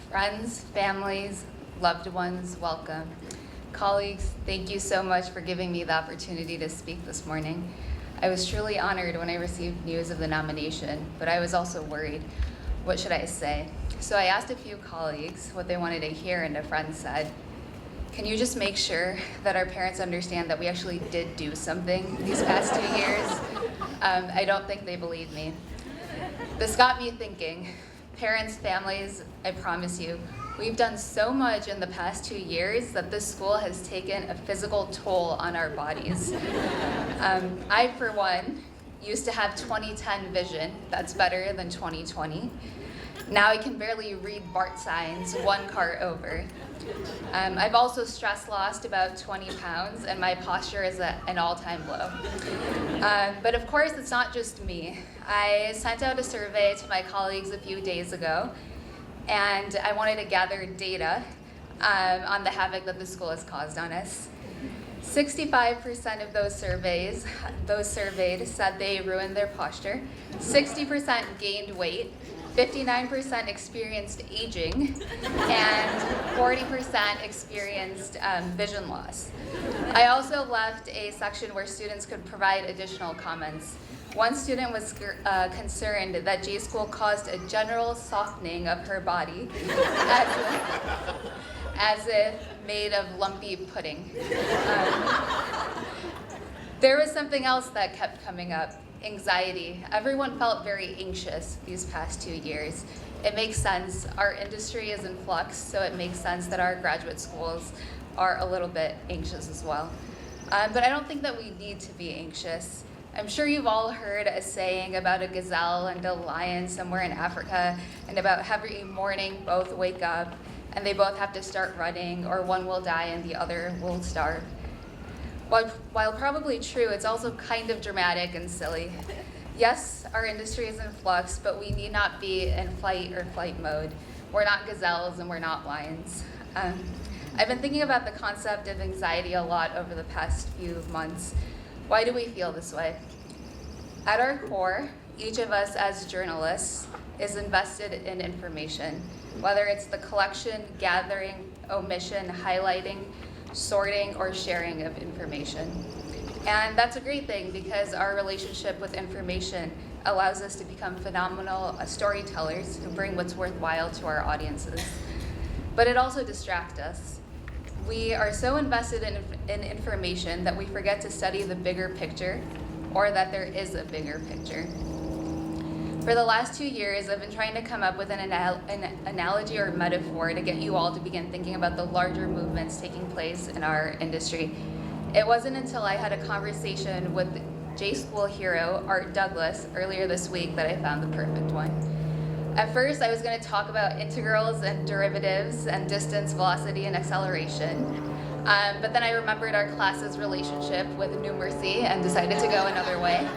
Friends, families, loved ones, welcome. Colleagues, thank you so much for giving me the opportunity to speak this morning. I was truly honored when I received news of the nomination, but I was also worried. What should I say? So I asked a few colleagues what they wanted to hear, and a friend said, "Can you just make sure that our parents understand that we actually did do something these past 2 years?" I don't think they believed me. This got me thinking. Parents, families, I promise you, we've done so much in the past 2 years that this school has taken a physical toll on our bodies. I, for one, used to have 20/10 vision. That's better than 20/20. Now I can barely read BART signs one car over. I've also stress lost about 20 pounds, and my posture is at an all-time low. But of course, it's not just me. I sent out a survey to my colleagues a few days ago, and I wanted to gather data on the havoc that the school has caused on us. 65% of those surveyed said they ruined their posture. 60% gained weight. 59% experienced aging, and 40% experienced vision loss. I also left a section where students could provide additional comments. One student was concerned that J School caused a general softening of her body, as if made of lumpy pudding. There was something else that kept coming up. Anxiety. Everyone felt very anxious these past 2 years. It makes sense. Our industry is in flux, so it makes sense that our graduate schools are a little bit anxious as well. But I don't think that we need to be anxious. I'm sure you've all heard a saying about a gazelle and a lion somewhere in Africa, and about every morning both wake up and they both have to start running, or one will die and the other will starve. While probably true, it's also kind of dramatic and silly. Yes, our industry is in flux, but we need not be in fight or flight mode. We're not gazelles and we're not lions. I've been thinking about the concept of anxiety a lot over the past few months. Why do we feel this way? At our core, each of us as journalists is invested in information, whether it's the collection, gathering, omission, highlighting, sorting, or sharing of information. And that's a great thing, because our relationship with information allows us to become phenomenal storytellers who bring what's worthwhile to our audiences. But it also distracts us. We are so invested in information that we forget to study the bigger picture, or that there is a bigger picture. For the last 2 years, I've been trying to come up with an analogy or metaphor to get you all to begin thinking about the larger movements taking place in our industry. It wasn't until I had a conversation with J School hero Art Douglas earlier this week that I found the perfect one. At first, I was going to talk about integrals and derivatives and distance, velocity, and acceleration. But then I remembered our class's relationship with numeracy and decided to go another way.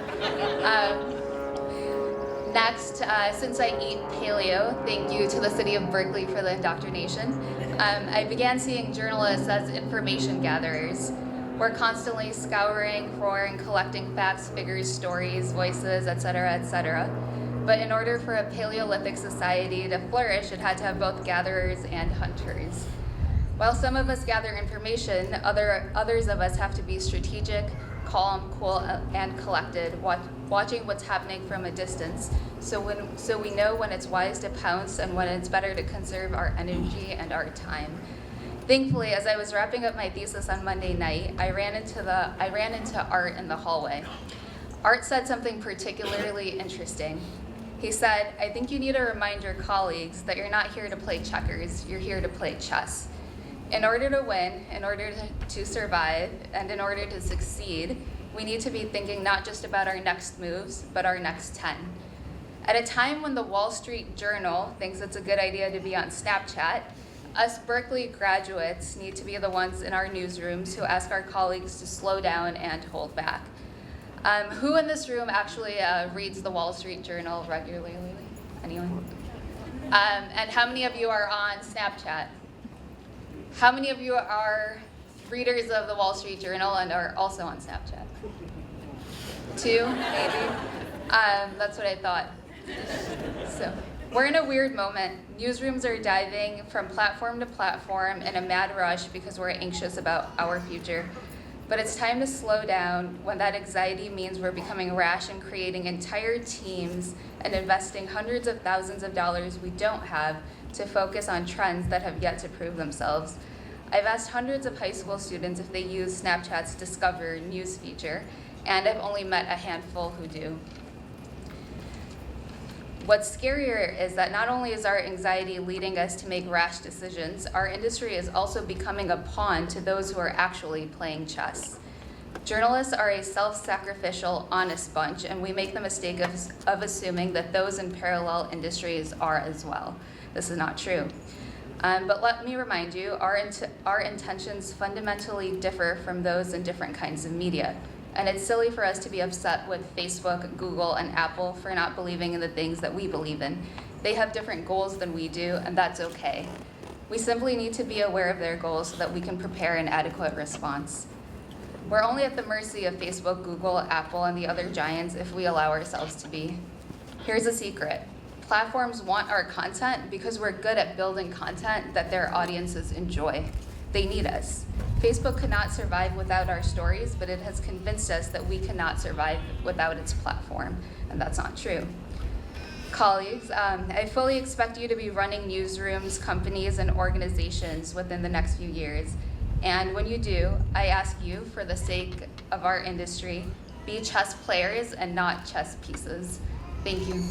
Next, since I eat paleo, thank you to the city of Berkeley for the indoctrination, I began seeing journalists as information gatherers. We're constantly scouring for and collecting facts, figures, stories, voices, etc., etc. But in order for a Paleolithic society to flourish, it had to have both gatherers and hunters. While some of us gather information, others of us have to be strategic, calm, cool, and collected, watching what's happening from a distance, so we know when it's wise to pounce and when it's better to conserve our energy and our time. Thankfully, as I was wrapping up my thesis on Monday night, I ran into Art in the hallway. Art said something particularly interesting. He said, "I think you need to remind your colleagues that you're not here to play checkers, you're here to play chess. In order to win, in order to survive, and in order to succeed, we need to be thinking not just about our next moves, but our next 10. At a time when the Wall Street Journal thinks it's a good idea to be on Snapchat, us Berkeley graduates need to be the ones in our newsrooms who ask our colleagues to slow down and hold back." Who in this room actually reads the Wall Street Journal regularly? Anyone? And how many of you are on Snapchat? How many of you are readers of the Wall Street Journal and are also on Snapchat? 2, maybe? That's what I thought. So We're in a weird moment. Newsrooms are diving from platform to platform in a mad rush because we're anxious about our future. But it's time to slow down when that anxiety means we're becoming rash and creating entire teams and investing hundreds of thousands of dollars we don't have to focus on trends that have yet to prove themselves. I've asked hundreds of high school students if they use Snapchat's Discover news feature, and I've only met a handful who do. What's scarier is that not only is our anxiety leading us to make rash decisions, our industry is also becoming a pawn to those who are actually playing chess. Journalists are a self-sacrificial, honest bunch, and we make the mistake of assuming that those in parallel industries are as well. This is not true. But let me remind you, our intentions fundamentally differ from those in different kinds of media. And it's silly for us to be upset with Facebook, Google, and Apple for not believing in the things that we believe in. They have different goals than we do, and that's okay. We simply need to be aware of their goals so that we can prepare an adequate response. We're only at the mercy of Facebook, Google, Apple, and the other giants if we allow ourselves to be. Here's a secret. Platforms want our content because we're good at building content that their audiences enjoy. They need us. Facebook could not survive without our stories, but it has convinced us that we cannot survive without its platform, and that's not true. Colleagues, I fully expect you to be running newsrooms, companies, and organizations within the next few years. And when you do, I ask you, for the sake of our industry, be chess players and not chess pieces. Thank you.